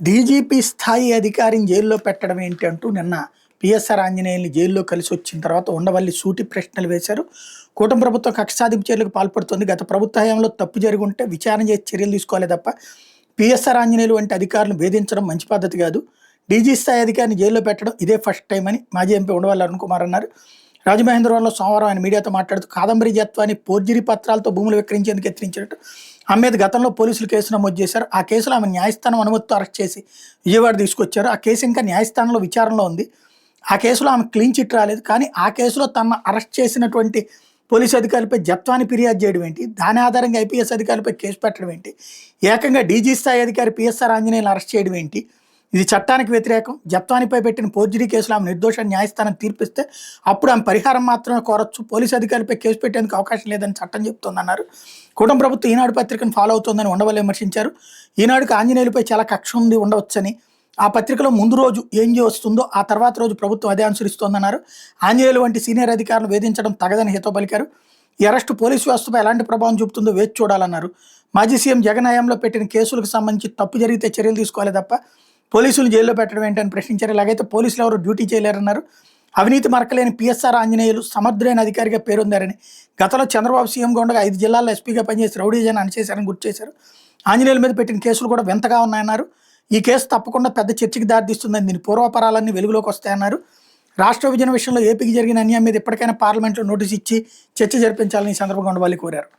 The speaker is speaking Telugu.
డీజీపీ స్థాయి అధికారిని జైల్లో పెట్టడం ఏంటి అంటూ నిన్న పిఎస్ఆర్ ఆంజనేయుల్ని జైల్లో కలిసి వచ్చిన తర్వాత ఉండవల్లి సూటి ప్రశ్నలు వేశారు. కూటమి ప్రభుత్వం కక్ష సాధింపు చర్యలకు పాల్పడుతుంది. గత ప్రభుత్వ హయాంలో తప్పు జరిగి ఉంటే విచారణ చేసి చర్యలు తీసుకోవాలి తప్ప పిఎస్ఆర్ ఆంజనేయులు వంటి అధికారులను వేధించడం మంచి పద్ధతి కాదు. డీజీ స్థాయి అధికారిని జైల్లో పెట్టడం ఇదే ఫస్ట్ టైం అని మాజీ ఎంపీ ఉండవల్లి అరుణ్ కుమార్ అన్నారు. రాజమహేంద్రవరంలో సోమవారం ఆయన మీడియాతో మాట్లాడుతూ కాదంబరి జత్వాన్ని పోర్జరీ పత్రాలతో భూములు విక్రయించేందుకు యత్నించినట్టు ఆమె మీద గతంలో పోలీసులు కేసు నమోదు చేశారు. ఆ కేసులో ఆమె న్యాయస్థానం అనుమతితో అరెస్ట్ చేసి విజయవాడ తీసుకొచ్చారు. ఆ కేసు ఇంకా న్యాయస్థానంలో విచారణలో ఉంది. ఆ కేసులో ఆమె క్లీన్ చిట్ రాలేదు. కానీ ఆ కేసులో తన అరెస్ట్ చేసినటువంటి పోలీసు అధికారులపై జత్వాన్ని ఫిర్యాదు చేయడం ఏంటి, దాని ఆధారంగా ఐపీఎస్ అధికారులపై కేసు పెట్టడం ఏంటి, ఏకంగా డీజీ స్థాయి అధికారి పిఎస్ఆర్ ఆంజనేయులు అరెస్ట్ చేయడం ఏంటి, ఇది చట్టానికి వ్యతిరేకం. జత్వానిపై పెట్టిన పోర్జరీ కేసులో ఆమె నిర్దోషాన్ని న్యాయస్థానం తీర్పిస్తే అప్పుడు ఆమె పరిహారం మాత్రమే కోరొచ్చు. పోలీసు అధికారులపై కేసు పెట్టేందుకు అవకాశం లేదని చట్టం చెబుతోందన్నారు. కూటమి ప్రభుత్వం ఈనాడు పత్రికను ఫాలో అవుతోందని ఉండవల్లి విమర్శించారు. ఈనాడుకు ఆంజనేయులపై చాలా కక్ష ఉంది ఉండవచ్చని, ఆ పత్రికలో ముందు రోజు ఏం వస్తుందో ఆ తర్వాత రోజు ప్రభుత్వం అదే అనుసరిస్తోందన్నారు. ఆంజనేయులు వంటి సీనియర్ అధికారులను వేధించడం తగదని హితో పలికారు. ఈ అరెస్టు పోలీసు వ్యవస్థపై ఎలాంటి ప్రభావం చూపుతుందో వేచి చూడాలన్నారు. మాజీ సీఎం జగన్ హయాంలో పెట్టిన కేసులకు సంబంధించి తప్పు జరిగితే చర్యలు తీసుకోవాలి తప్ప పోలీసులు జైల్లో పెట్టడం ఏంటని ప్రశ్నించారు. ఇలాగైతే పోలీసులు ఎవరు డ్యూటీ చేయలేరన్నారు. అవినీతి మరకలేని పిఎస్ఆర్ ఆంజనేయులు సమర్థులైన అధికారిగా పేరొందారని, గతంలో చంద్రబాబు సీఎంగా ఉండగా 5 జిల్లాల్లో ఎస్పీగా పనిచేసి రౌడీజాన్ని అణచేశారని గుర్తు చేశారు. ఆంజనేయుల మీద పెట్టిన కేసులు కూడా వింతగా ఉన్నాయన్నారు. ఈ కేసు తప్పకుండా పెద్ద చర్చకి దారితీస్తుందని, దీని పూర్వపరాలన్నీ వెలుగులోకి వస్తాయన్నారు. రాష్ట్ర విభజన విషయంలో ఏపీకి జరిగిన అన్యాయం మీద ఇప్పటికైనా పార్లమెంట్లో నోటీస్ ఇచ్చి చర్చ జరిపించాలని ఈ సందర్భంగా ఉండవల్లి కోరారు.